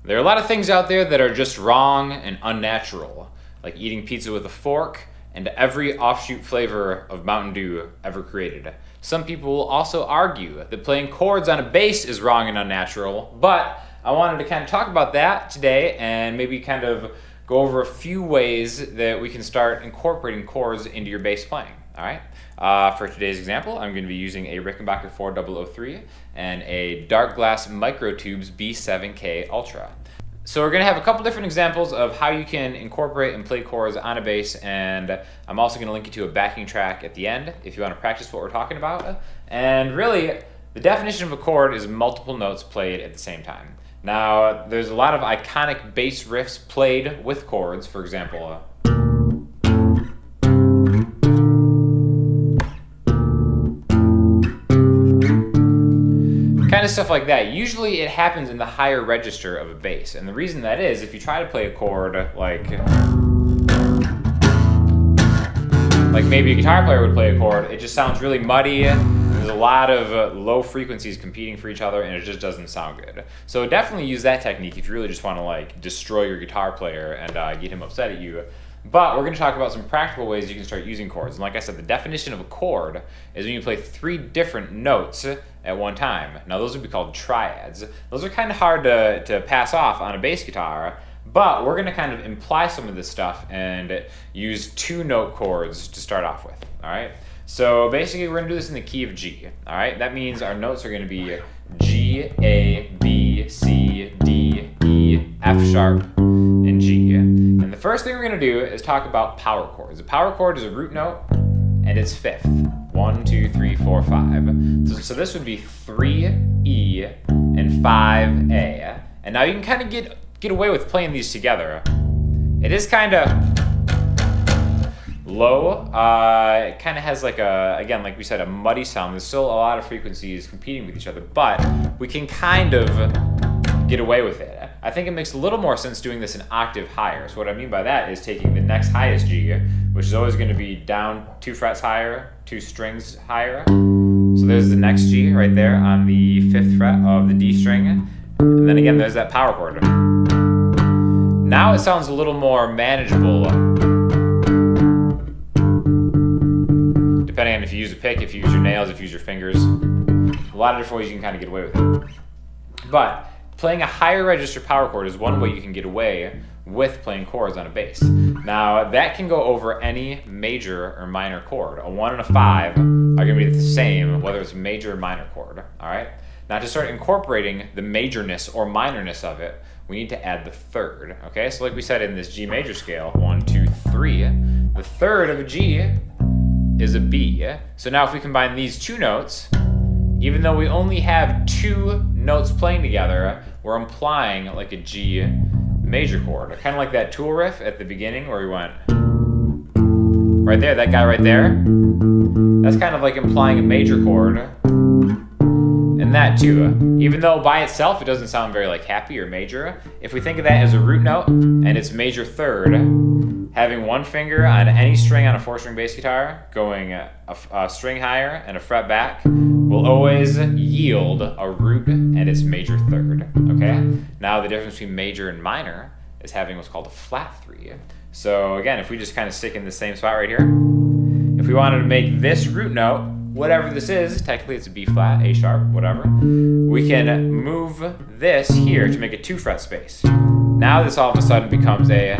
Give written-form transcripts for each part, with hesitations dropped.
There are a lot of things out there that are just wrong and unnatural, like eating pizza with a fork and every offshoot flavor of Mountain Dew ever created. Some people will also argue that playing chords on a bass is wrong and unnatural, but I wanted to kind of talk about that today and maybe kind of go over a few ways that we can start incorporating chords into your bass playing. All right. For today's example, I'm going to be using a Rickenbacker 4003 and a Dark Glass Microtubes B7K Ultra. So we're going to have a couple different examples of how you can incorporate and play chords on a bass, and I'm also going to link you to a backing track at the end if you want to practice what we're talking about. And really, the definition of a chord is multiple notes played at the same time. Now, there's a lot of iconic bass riffs played with chords. For example, kind of stuff like that. Usually it happens in the higher register of a bass, and the reason that is, if you try to play a chord like maybe a guitar player would play a chord, it just sounds really muddy. There's a lot of low frequencies competing for each other, and it just doesn't sound good. So definitely use that technique if you really just want to like destroy your guitar player and get him upset at you. But we're going to talk about some practical ways you can start using chords. And like I said, the definition of a chord is when you play 3 different notes at one time. Now those would be called triads. Those are kind of hard to pass off on a bass guitar, but we're going to kind of imply some of this stuff and use 2-note chords to start off with. All right. So basically we're going to do this in the key of G. All right. That means our notes are going to be G, A, B, C, D, E, F sharp, and G. And the first thing we're going to do is talk about power chords. A power chord is a root note, and it's 5th. 1, 2, 3, 4, 5. So this would be 3, E, and 5, A. And now you can kind of get away with playing these together. It is kind of low. It kind of has like again, like we said, a muddy sound. There's still a lot of frequencies competing with each other, but we can kind of get away with it. I think it makes a little more sense doing this an octave higher. So what I mean by that is taking the next highest G, which is always going to be down 2 frets higher, 2 strings higher. So there's the next G right there on the 5th fret of the D string. And then again, there's that power chord. Now it sounds a little more manageable, depending on if you use a pick, if you use your nails, if you use your fingers. A lot of different ways you can kind of get away with it. But playing a higher register power chord is one way you can get away with playing chords on a bass. Now that can go over any major or minor chord. A 1 and a 5 are going to be the same whether it's a major or minor chord. All right. Now to start incorporating the majorness or minorness of it, we need to add the 3rd. Okay. So like we said in this G major scale, 1, 2, 3, the 3rd of a G is a B. So now if we combine these 2 notes, even though we only have 2 notes playing together, we're implying like a G major chord. Kind of like that Tool riff at the beginning where we went right there, that guy right there. That's kind of like implying a major chord. And that too, even though by itself it doesn't sound very like happy or major, if we think of that as a root note and its major 3rd, having 1 finger on any string on a 4-string bass guitar, going a string higher and a fret back, will always yield a root and its major 3rd. Okay. Now the difference between major and minor is having what's called a flat 3. So again, if we just kind of stick in the same spot right here, if we wanted to make this root note, whatever this is, technically it's a B flat, A sharp, whatever, we can move this here to make a 2 fret space. Now this all of a sudden becomes a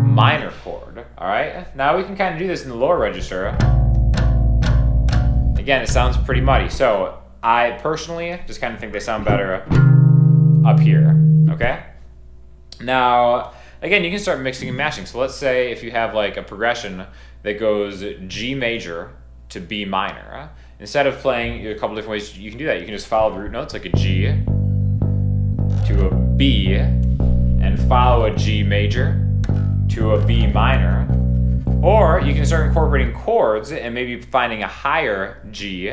minor chord. All right. Now we can kind of do this in the lower register. Again, it sounds pretty muddy. So I personally just kind of think they sound better up here. Okay. Now, again, you can start mixing and matching. So let's say if you have like a progression that goes G major to B minor, instead of playing a couple different ways, you can do that. You can just follow the root notes like a G to a B and follow a G major to a B minor. Or you can start incorporating chords and maybe finding a higher G,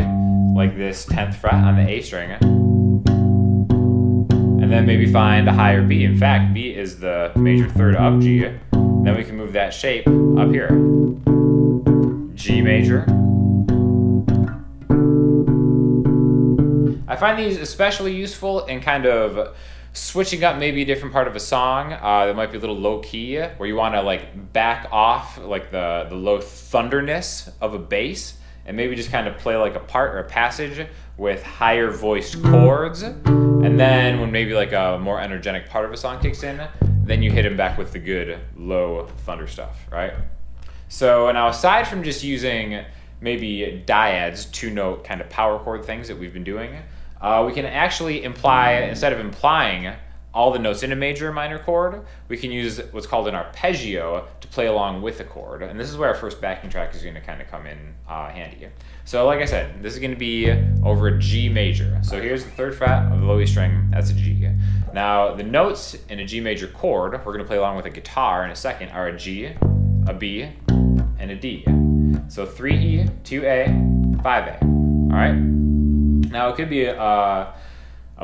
like this 10th fret on the A string, and then maybe find a higher B. In fact, B is the major 3rd of G. Then we can move that shape up here. G major. I find these especially useful in kind of switching up maybe a different part of a song that might be a little low key, where you want to like back off like the low thunderness of a bass, and maybe just kind of play like a part or a passage with higher voiced chords. And then when maybe like a more energetic part of a song kicks in, then you hit him back with the good low thunder stuff, right? So now aside from just using maybe diads, 2-note kind of power chord things that we've been doing, we can actually imply, instead of implying all the notes in a major or minor chord, we can use what's called an arpeggio to play along with the chord. And this is where our first backing track is going to kind of come in handy. So like I said, this is going to be over a G major. So here's the 3rd fret of the low E string, that's a G. Now the notes in a G major chord, we're going to play along with a guitar in a second, are a G, a B, and a D. So 3E, 2A, 5A, all right? Now it could be a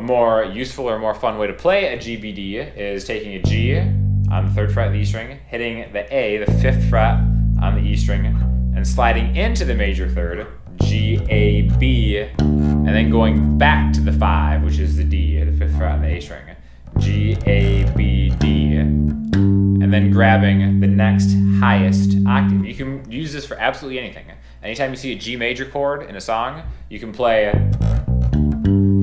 more useful or more fun way to play a GBD is taking a G on the 3rd fret of the E string, hitting the A, the 5th fret on the E string, and sliding into the major 3rd, G, A, B, and then going back to the 5, which is the D, the 5th fret on the A string, G, A, B, D, and then grabbing the next highest octave. You can use this for absolutely anything. Anytime you see a G major chord in a song, you can play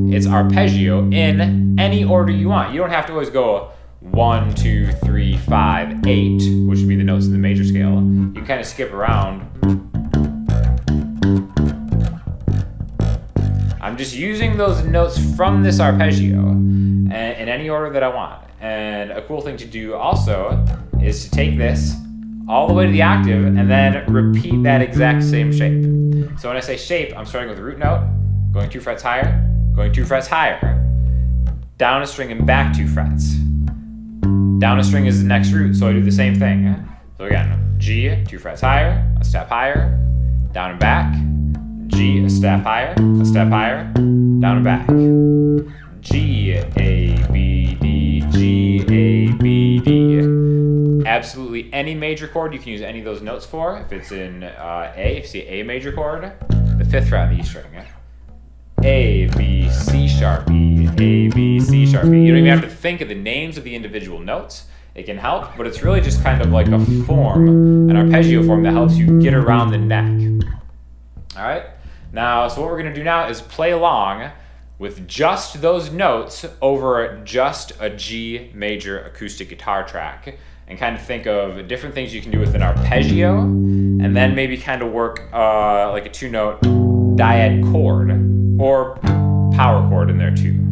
its arpeggio in any order you want. You don't have to always go 1, 2, 3, 5, 8, which would be the notes in the major scale. You can kind of skip around. I'm just using those notes from this arpeggio in any order that I want. And a cool thing to do also is to take this all the way to the octave and then repeat that exact same shape. So when I say shape, I'm starting with a root note, going 2 frets higher, going 2 frets higher, down a string and back 2 frets. Down a string is the next root, so I do the same thing. So again, G, 2 frets higher, a step higher, down and back, G, a step higher, down and back. G, A, B, D, G, A, B, D. Absolutely any major chord you can use any of those notes for. If it's in A, if you see A major chord, the 5th fret on the E string. A, B, C sharp E, A, B, C sharp E. You don't even have to think of the names of the individual notes. It can help, but it's really just kind of like a form, an arpeggio form that helps you get around the neck. All right? Now, so what we're going to do now is play along with just those notes over just a G major acoustic guitar track, and kind of think of different things you can do with an arpeggio, and then maybe kind of work like a 2-note dyad chord or power chord in there too.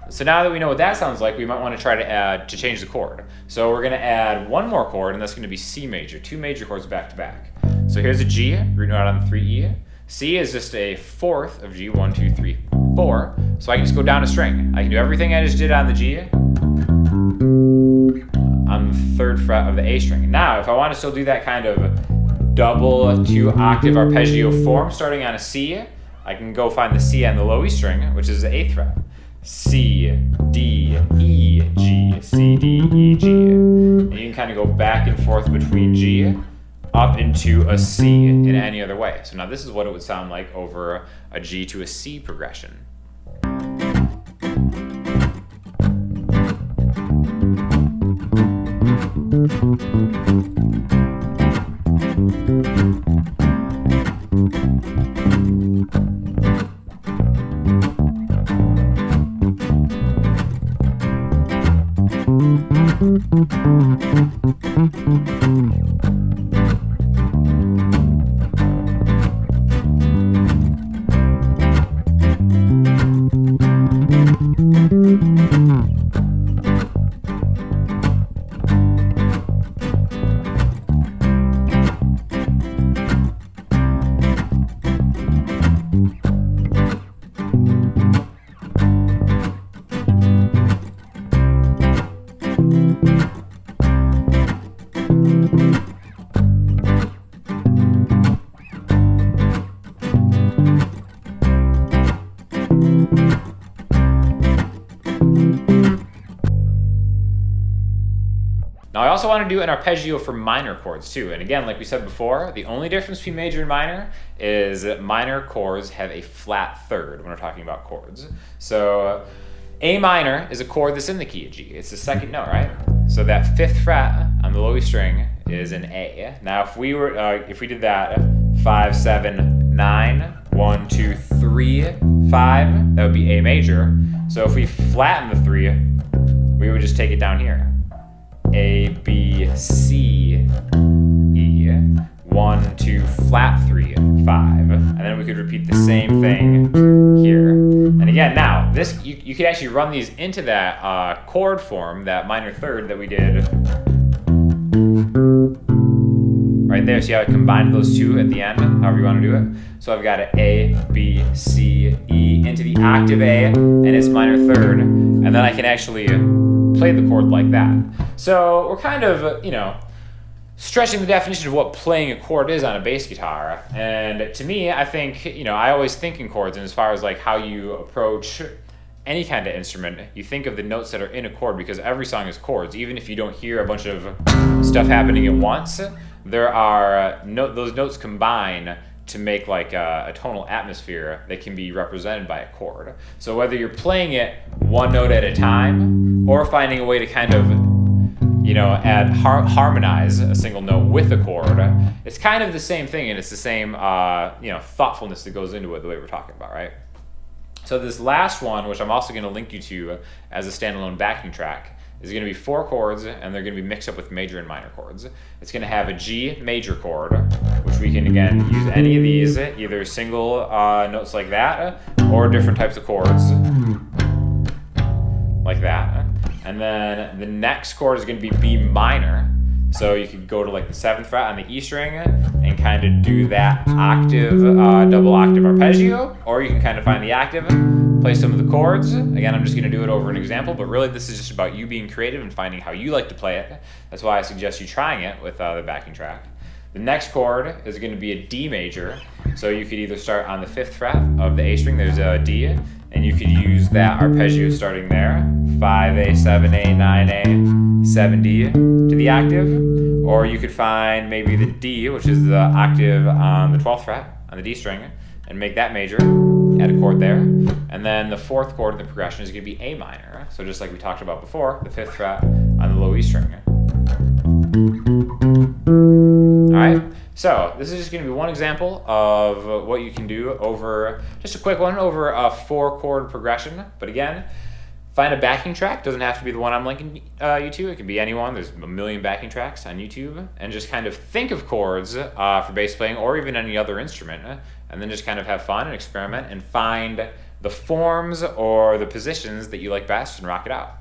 So now that we know what that sounds like, we might want to try to change the chord. So we're going to add one more chord, and that's going to be C major, 2 major chords back to back. So here's a G, root note on the 3E. C is just a 4th of G, 1, 2, 3, 4. So I can just go down a string. I can do everything I just did on the G on the 3rd fret of the A string. Now, if I want to still do that kind of double 2-octave arpeggio form starting on a C, I can go find the C on the low E string, which is the 8th fret. C, D, E, G, C, D, E, G. And you can kind of go back and forth between G up into a C in any other way. So now this is what it would sound like over a G to a C progression. Now I also want to do an arpeggio for minor chords too. And again, like we said before, the only difference between major and minor is that minor chords have a flat third when we're talking about chords. So A minor is a chord that's in the key of G. It's the second note, right? So that fifth fret on the low E string is an A. Now if we did that 5, 7, 9, 1, 2, 3, 5, that would be A major. So if we flatten the 3, we would just take it down here. A, B, C, E, 1, 2, flat 3, 5. And then we could repeat the same thing here. And again, now, this you could actually run these into that chord form, that minor third that we did right there. See how I combined those two at the end, however you want to do it? So I've got an A, B, C, E into the octave A and its minor third, and then I can actually play the chord like that. So we're kind of, stretching the definition of what playing a chord is on a bass guitar. And to me, I think, I always think in chords, and as far as like how you approach any kind of instrument, you think of the notes that are in a chord, because every song is chords. Even if you don't hear a bunch of stuff happening at once, there are those notes combine to make like a tonal atmosphere that can be represented by a chord. So whether you're playing it one note at a time or finding a way to kind of harmonize a single note with a chord, it's kind of the same thing, and it's the same thoughtfulness that goes into it, the way we're talking about, right? So this last one, which I'm also going to link you to as a standalone backing track, is going to be 4 chords, and they're going to be mixed up with major and minor chords. It's going to have a G major chord, which we can again use any of these, either single notes like that, or different types of chords like that. And then the next chord is going to be B minor. So you could go to like the 7th fret on the E string and kind of do that octave, double octave arpeggio, or you can kind of find the octave, play some of the chords. Again, I'm just going to do it over an example, but really this is just about you being creative and finding how you like to play it. That's why I suggest you trying it with the backing track. The next chord is going to be a D major. So you could either start on the 5th fret of the A string, there's a D, and you could use that arpeggio starting there, 5A, 7A, 9A, 7D to the octave, or you could find maybe the D, which is the octave on the 12th fret on the D string, and make that major, add a chord there, and then the 4th chord in the progression is going to be A minor, so just like we talked about before, the 5th fret on the low E string. Alright, so this is just going to be one example of what you can do over, just a quick one, over a 4-chord progression. But again, find a backing track. Doesn't have to be the one I'm linking you to. It can be anyone. There's a million backing tracks on YouTube. And just kind of think of chords for bass playing or even any other instrument. And then just kind of have fun and experiment and find the forms or the positions that you like best and rock it out.